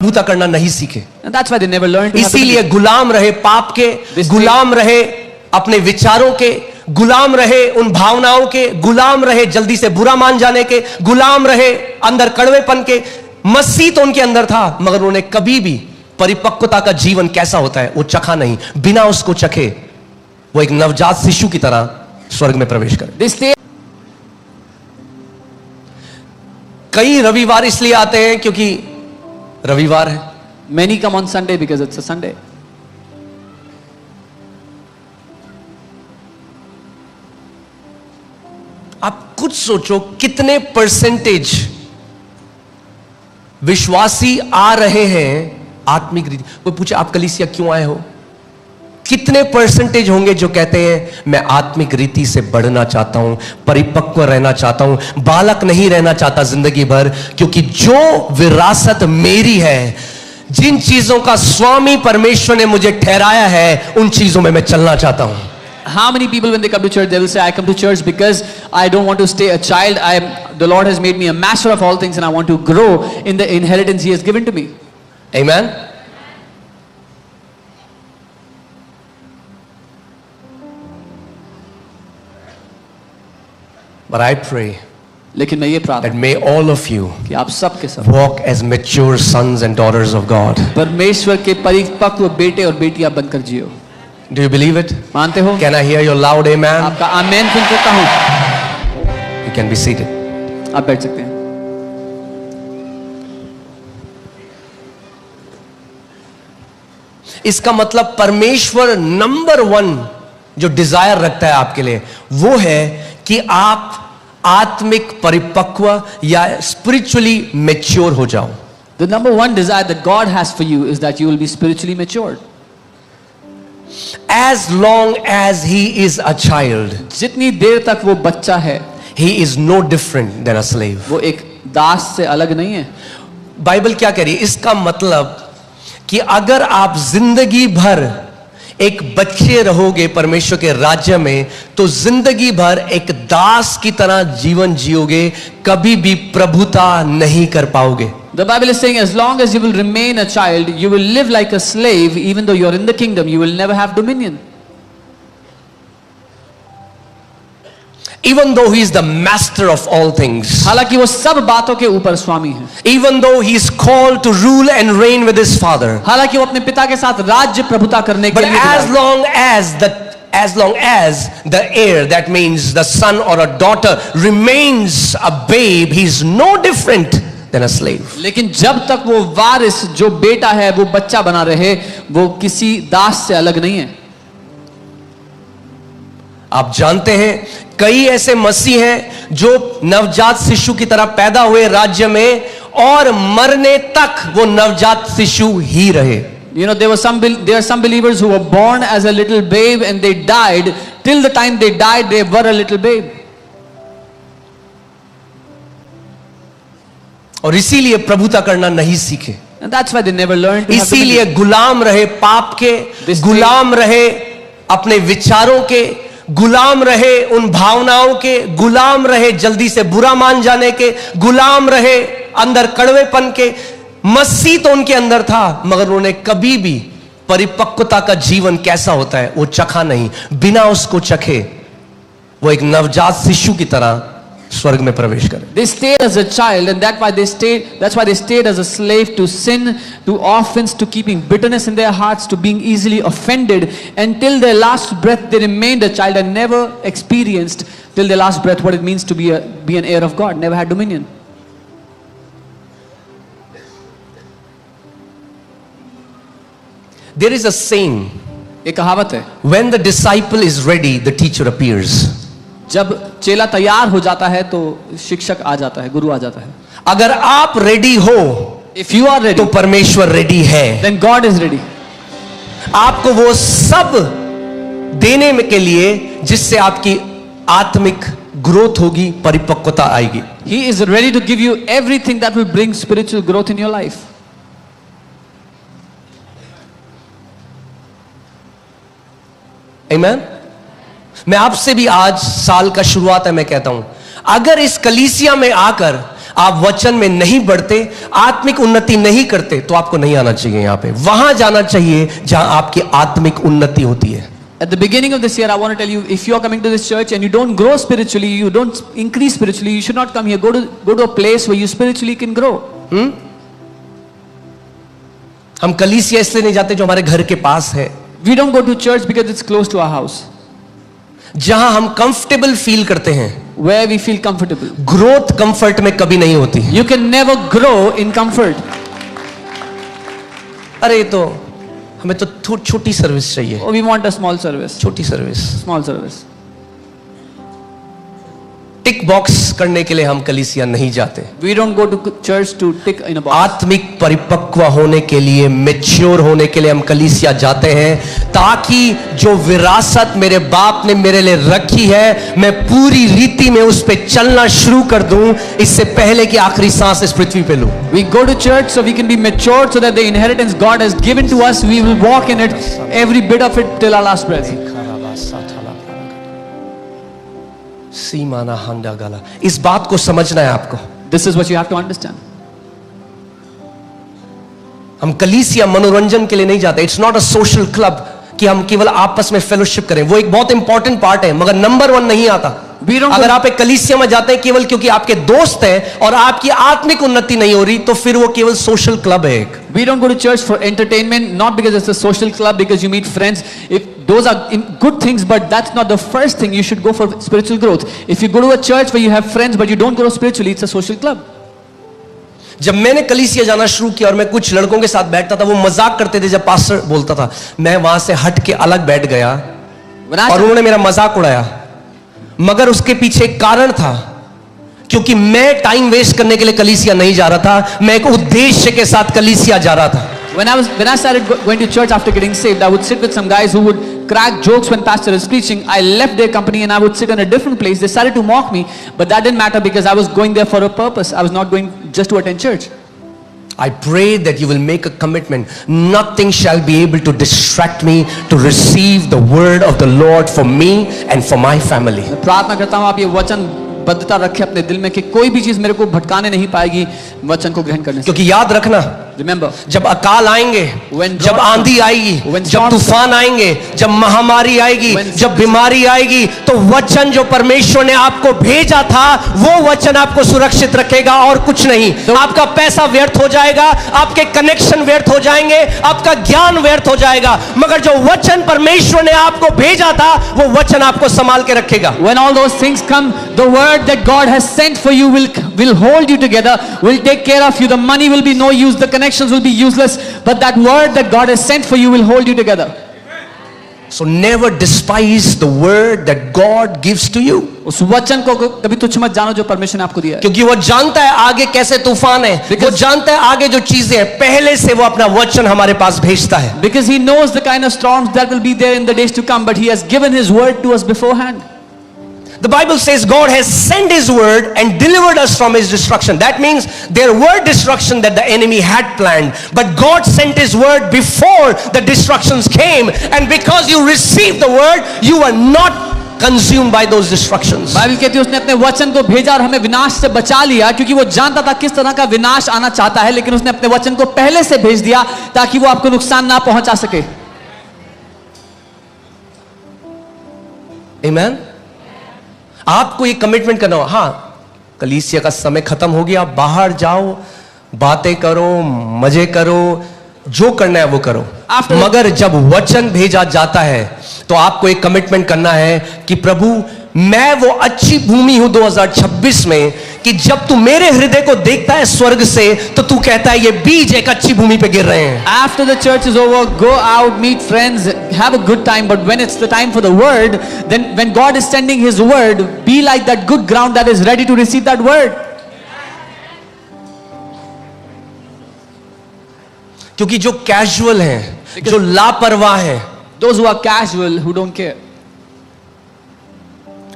प्रभुता करना नहीं सीखे। And that's why they never learned to have इसीलिए गुलाम रहे पाप के, गुलाम रहे अपने विचारों के, गुलाम रहे उन भावनाओं के, गुलाम रहे जल्दी से बुरा मान जाने के, गुलाम रहे अंदर कड़वेपन के। मसीह तो उनके अंदर था, मगर उन्होंने कभी भी परिपक्वता का जीवन कैसा होता है वो चखा नहीं। बिना उसको चखे वो एक नवजात शिशु की तरह स्वर्ग में प्रवेश करे। कई रविवार इसलिए आते हैं क्योंकि रविवार है। Many come on Sunday because it's a Sunday. आप कुछ सोचो कितने परसेंटेज विश्वासी आ रहे हैं आत्मिक रीति। कोई पूछे आप कलीसिया क्यों आए हो, कितने परसेंटेज होंगे जो कहते हैं मैं आत्मिक रीति से बढ़ना चाहता हूं, परिपक्व रहना चाहता हूं, बालक नहीं रहना चाहता जिंदगी भर, क्योंकि जो विरासत मेरी है, जिन चीजों का स्वामी परमेश्वर ने मुझे ठहराया है, उन चीजों में मैं चलना चाहता हूं। How many people when they come to church, they will say, I come to church because I don't want to stay a child. The Lord has made me a master of all things and I want to grow in the inheritance He has given to me. Amen. But I pray लेकिन मैं ये प्रार्थना that may all of you कि आप सब के सब walk as mature sons and daughters of God. परमेश्वर के परिपक्व बेटे और बेटियां बनकर जियो। Do you believe it? मानते हो? Can I hear your loud amen? आपका आमेन सुन सकता हूं। You can be seated. आप बैठ सकते हैं। इसका मतलब परमेश्वर नंबर 1 जो डिजायर रखता है आपके लिए वो है कि आप आत्मिक परिपक्व या स्पिरिचुअली मैच्योर हो जाओ। The number one desire that God has for you is that you will be spiritually matured. As long as he is a child, जितनी देर तक वो बच्चा है, he is no different than a slave. वो एक दास से अलग नहीं है। बाइबल क्या कह रही है? इसका मतलब कि अगर आप जिंदगी भर एक बच्चे रहोगे परमेश्वर के राज्य में, तो जिंदगी भर एक दास की तरह जीवन जियोगे, कभी भी प्रभुता नहीं कर पाओगे। The Bible is saying as long as you will remain a child, you will live like a slave. Even though you are in the kingdom, you will never have dominion. Even though he is the master of all things, हालांकि वो सब बातों के ऊपर स्वामी है, even though he is called to rule and reign with his father, हालांकि वो अपने पिता के साथ राज्य प्रभुता करने के but लिए, as long as the heir, that means the son or a daughter, remains a babe, he is no different than a slave. लेकिन जब तक वो वारिस जो बेटा है वो बच्चा बना रहे, वो किसी दास से अलग नहीं है। आप जानते हैं कई ऐसे मसीह हैं जो नवजात शिशु की तरह पैदा हुए राज्य में, और मरने तक वो नवजात शिशु ही रहे। You know, there are some believers who were born as a little babe and they died. Till the time they died, they were a little babe. और इसीलिए प्रभुता करना नहीं सीखे। And that's why they never learned to have इसीलिए गुलाम रहे पाप के, गुलाम रहे अपने विचारों के, गुलाम रहे उन भावनाओं के, गुलाम रहे जल्दी से बुरा मान जाने के, गुलाम रहे अंदर कड़वेपन के। मसीह तो उनके अंदर था, मगर उन्होंने कभी भी परिपक्वता का जीवन कैसा होता है वो चखा नहीं। बिना उसको चखे वो एक नवजात शिशु की तरह स्वर्ग में प्रवेश करे। They stayed as a child, and that's why they stayed as a slave to sin, to offense, to keeping bitterness in their hearts, to being easily offended. Until their last breath, they remained a child and never experienced till their last breath what it means to be an heir of God. Never had dominion. There is a saying, एक कहावत है, when the disciple is ready, the teacher appears. जब चेला तैयार हो जाता है तो शिक्षक आ जाता है, गुरु आ जाता है। अगर आप रेडी हो, If you are ready, तो परमेश्वर रेडी है। then God is ready. आपको वो सब देने में के लिए जिससे आपकी आत्मिक ग्रोथ होगी, परिपक्वता आएगी। He is ready to give you everything that will bring spiritual growth in your life. Amen? मैं आपसे भी आज साल का शुरुआत है, मैं कहता हूं अगर इस कलीसिया में आकर आप वचन में नहीं बढ़ते, आत्मिक उन्नति नहीं करते, तो आपको नहीं आना चाहिए यहां पे। वहां जाना चाहिए जहां आपकी आत्मिक उन्नति होती है। At the beginning of this year, I want to tell you, if you are coming to this church and you don't grow spiritually, you don't increase spiritually, you should not come here. Go to a place where you spiritually can grow. हम कलीसिया इसलिए नहीं जाते जो हमारे घर के पास है, We don't go to church because it's close to our house, जहां हम कंफर्टेबल फील करते हैं। where we feel comfortable. Growth comfort में कभी नहीं होती। You can never grow in comfort. अरे ये तो हमें तो छोटी सर्विस चाहिए, Oh, we want a small service. छोटी सर्विस। Small service. टिक बॉक्स करने के लिए हम कलीसिया नहीं जाते। We don't go to church to tick in a box. आत्मिक परिपक्व होने के लिए, मैच्योर होने के लिए हम कलीसिया जाते हैं, ताकि जो विरासत मेरे बाप ने मेरे लिए रखी है, मैं पूरी रीति में उस पे चलना शुरू कर दूं, इससे पहले कि आखिरी सांस इस पृथ्वी पे लूं। We go to church so we can be matured, so that the inheritance God has given to us, we will walk in it, every bit of it till our last breath. सीमाना हंडा गला, इस बात को समझना है आपको। This is what you have to understand. हम कलीसिया मनोरंजन के लिए नहीं जाते। It's not a social club कि हम केवल आपस में फेलोशिप करें, वो एक बहुत इंपॉर्टेंट पार्ट है, मगर नंबर 1 नहीं आता। अगर आप एक कलीसिया में जाते हैं केवल क्योंकि आपके दोस्त हैं और आपकी आत्मिक उन्नति नहीं हो रही, तो फिर वो केवल सोशल क्लब है एक। We don't go to church for entertainment, not because it's a social club, because you meet friends. If those are good things, but that's not the first thing. You should go for spiritual growth. If you go to a church where you have friends, but you don't grow spiritually, it's a social club. जब मैंने कलीसिया जाना शुरू किया और मैं कुछ लड़कों के साथ बैठता था, वो मजाक करते थे जब पास्टर बोलता था, मैं वहां से हट के अलग बैठ गया और उन्होंने मेरा मजाक उड़ाया, मगर उसके पीछे एक कारण था, क्योंकि मैं टाइम वेस्ट करने के लिए कलीसिया नहीं जा रहा था, मैं एक उद्देश्य के साथ कलीसिया जा rहा था। When I started going to church after getting saved, I would sit with some guys who would crack jokes when pastor is preaching. I left their company and I would sit in a different place. They started to mock me, but that didn't matter because I was going there for a purpose. I was not going just to attend church. I pray that you will make a commitment. Nothing shall be able to distract me to receive the word of the Lord for me and for my family. मैं प्रार्थना करता हूँ आप ये वचन बद्धता रखें अपने दिल में कि कोई भी चीज मेरे को भटकाने नहीं पाएगी वचन को ग्रहण करने से। क्योंकि याद रखना, Remember, जब अकाल आएंगे, जब आंधी आएगी, जब तूफान आएंगे, जब महामारी आएगी, जब बीमारी आएगी, तो वचन जो परमेश्वर ने आपको भेजा था, वो वचन आपको सुरक्षित रखेगा और कुछ नहीं। आपका पैसा व्यर्थ हो जाएगा, आपके कनेक्शन व्यर्थ हो जाएंगे, आपका ज्ञान व्यर्थ हो जाएगा, मगर जो वचन परमेश्वर ने आपको भेजा था, वो वचन आपको संभाल के रखेगा। When all those things come, the word that God has sent for you will hold you together, will take care of you. The money will be no use, the connections will be useless, but that word that God has sent for you will hold you together. So never despise the word that God gives to you. उस वचन को कभी तुच्छ मत जानो जो परमेश्वर ने आपको दिया है, क्योंकि वो जानता है आगे कैसे तूफान है, वो जानता है आगे जो चीजें हैं, पहले से वो अपना वचन हमारे पास भेजता है। Because he knows the kind of storms that will be there in the days to come, but he has given his word to us beforehand. The Bible says God has sent his word and delivered us from his destruction. That means there were destruction that the enemy had planned, but God sent his word before the destructions came, and because you received the word, you were not consumed by those destructions. Bible कहती है उसने अपने वचन को भेजा और हमें विनाश से बचा लिया, क्योंकि वो जानता था किस तरह का विनाश आना चाहता है, लेकिन उसने अपने वचन को पहले से भेज दिया ताकि वो आपको नुकसान ना पहुंचा सके। Amen? आपको ये कमिटमेंट करना हो, हाँ कलीसिया का समय खत्म हो गया, बाहर जाओ, बातें करो, मजे करो, जो करना है वो करो, मगर जब वचन भेजा जाता है तो आपको एक कमिटमेंट करना है कि प्रभु मैं वो अच्छी भूमि हूं 2026 में, कि जब तू मेरे हृदय को देखता है स्वर्ग से, तो तू कहता है ये बीज एक अच्छी भूमि पे गिर रहे हैं। After the church is over, go out, meet friends, have a good time, but when it's the time for the word, then when God is sending his word, be like that good ground that is ready to receive that word. क्योंकि जो casual हैं, जो लापरवाह हैं, those who are casual, who don't care,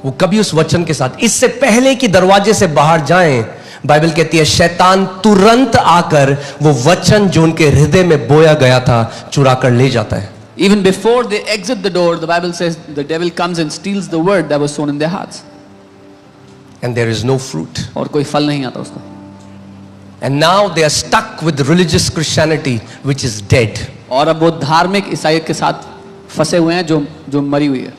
वो कभी उस वचन के साथ, इससे पहले कि दरवाजे से बाहर जाएं, बाइबल कहती है शैतान तुरंत आकर वो वचन जो उनके हृदय में बोया गया था चुरा कर ले जाता है। Even before they exit the door, the Bible says the devil comes and steals the word that was sown in their hearts. And there is no fruit. और कोई फल नहीं आता उसका। And now they are stuck with religious Christianity, which is dead. और अब वो धार्मिक ईसाइयत के साथ फंसे हुए हैं जो मरी हुई है.